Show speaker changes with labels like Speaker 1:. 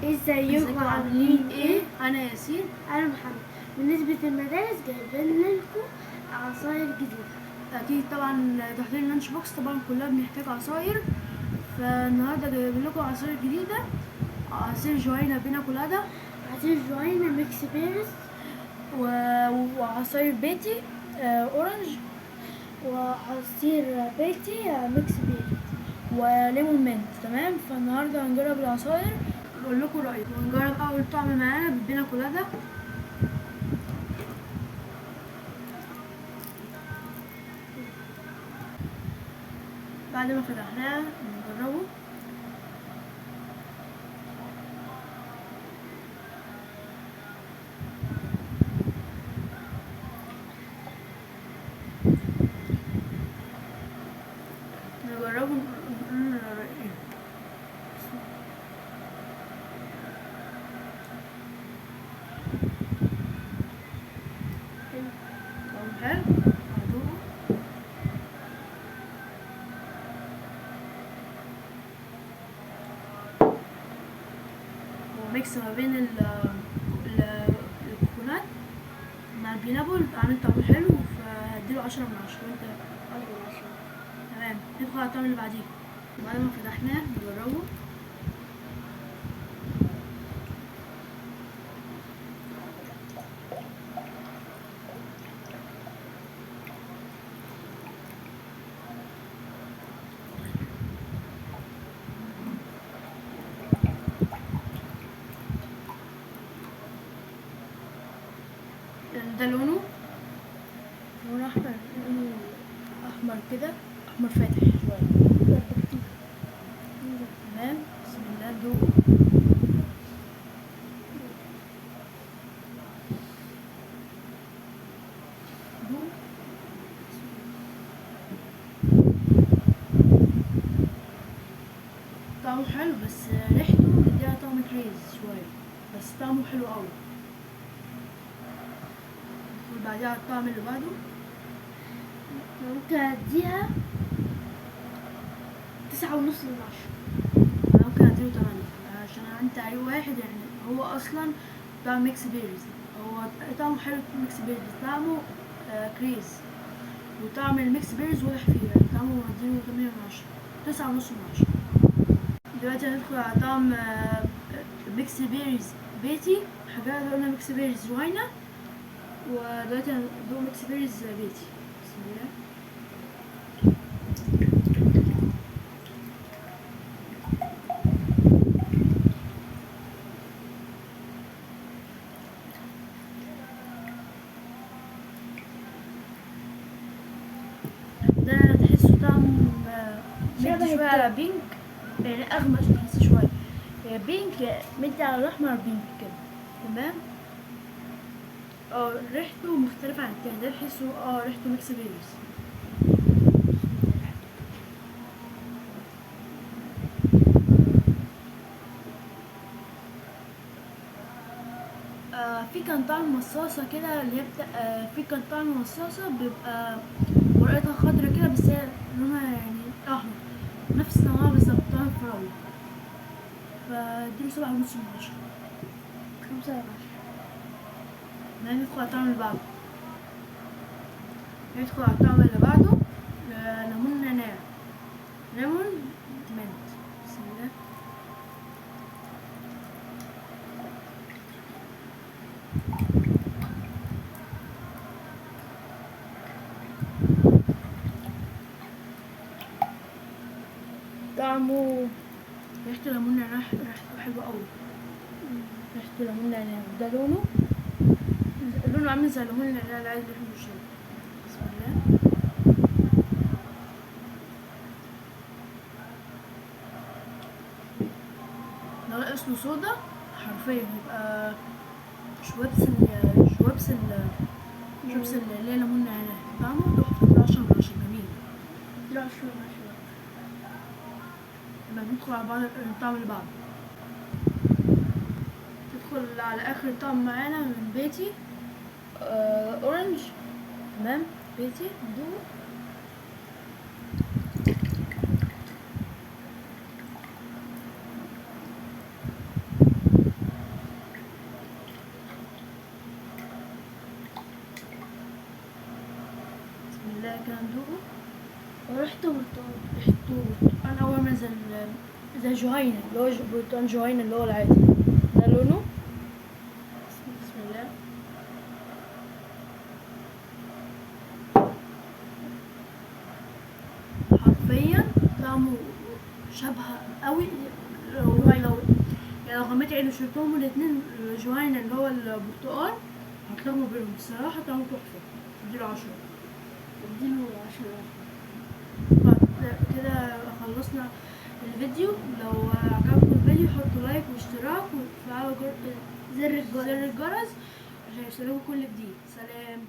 Speaker 1: ازيكم عاملين ايه؟
Speaker 2: انا ياسين.
Speaker 1: انا محمد. بالنسبة للمدارس جايبين لكم عصاير جديدة.
Speaker 2: اكيد طبعا تحضير اللانش بوكس طبعا كلها بنحتاج عصاير، فالنهارده جايب لكم عصاير جديده، عصير جوينا بينا كولادا،
Speaker 1: عصير جوينا ميكس بيرس،
Speaker 2: وعصاير بيتي اورنج،
Speaker 1: وعصير بيتي ميكس بيرس،
Speaker 2: وليمون منت. تمام، فالنهارده هنجرب العصاير نقول لكم رايكم. ونجرب اول طعم معانا بالبينا كولادا. بعد ما فتحناه نجربه. نجربه نقول رأينا. طعم حلو، هدوقه. هو ميكس ما بين الكوكونات مع البينابل، عامل طعم حلو، فهديله 10 من 10. وانت؟
Speaker 1: 10.
Speaker 2: تمام، ندخل على الطعم اللي بعديه. بعد ما فتحناه نجربه. ده لونه احمر، لونه احمر كده، احمر فاتح شويه. تمام، بسم الله ندوقه. دوق. طعمه حلو، بس ريحته مديها طعم كريز شويه، بس طعمه حلو قوي. ندخل بعديها على الطعم اللي بعده.
Speaker 1: ممكن اديها 9.5 من 10.
Speaker 2: أنا ممكن اديله 8 عشان انت عليه واحد. يعني هو اصلا طعم ميكس بيريز، هو طعمه حلو. ميكس بيريز طعمه كريز، وطعم الميكس بيريز واضح فيه. يعني طعمه مديله 8 من 10، 9.5 من 10. دلوقتي هندخل على طعم ميكس بيريز بيتي. حاجة قلنا ميكس بيريز جوينا، ودلوقتي هندوق ميكس بيريز بيتي. بسم الله. ده تحسه طعم
Speaker 1: شبه
Speaker 2: مدي شوية على بينك، يعني أغمق تحس شوية. بينك مدي على الأحمر بينك كده. تمام. ريحته مختلفة عن التاني. ده تحسه ريحته ميكس بيريز. في كان طعم مصاصة كده، اللي هي في كان طعم مصاصة بيبقى ورقتها خضرا كده، بس هي لونها يعني أحمر، نفس نوعها بالظبط، طعم الفراولة. فاديله 7.5 من 10.
Speaker 1: 5 من 10.
Speaker 2: ندخل على الطعم اللي بعده. ندخل على الطعم اللي بعده. ليمون نعناع، ليمون منت. بسم الله. طعمه ريحته ليمون نعناع، ريحته حلوة أوي. ريحته ليمون نعناع. وده لونه عامل زي ليمون النعناع العادي اللي احنا بنشربه. بسم الله. لو ناقص له صودا حرفيا يبقى شويبس اللي هي ليمون نعناع. طعمه تحفة، 10 من 10، جميل.
Speaker 1: لا 10 من 10.
Speaker 2: لما ندخل على بعض الطعم اللي بعده. تدخل على آخر طعم معانا من بيتي أورنج. تمام، بيتي ندوق. زي جهينة، اللي هو برتقال جهينة اللي هو العادي ده لونه. بسم الله. حرفيا طعمه شبه قوي. لو غميت عيني وشربتهم الاتنين جهينة اللي هو البرتقال هتلخبط بينهم. الصراحة طعمه تحفة، اديله 10.
Speaker 1: اديله 10.
Speaker 2: كده خلصنا الفيديو. لو عجبكم الفيديو حطوا لايك واشتراك وتفعلوا زر الجرس عشان يوصلكوا كل جديد. سلام.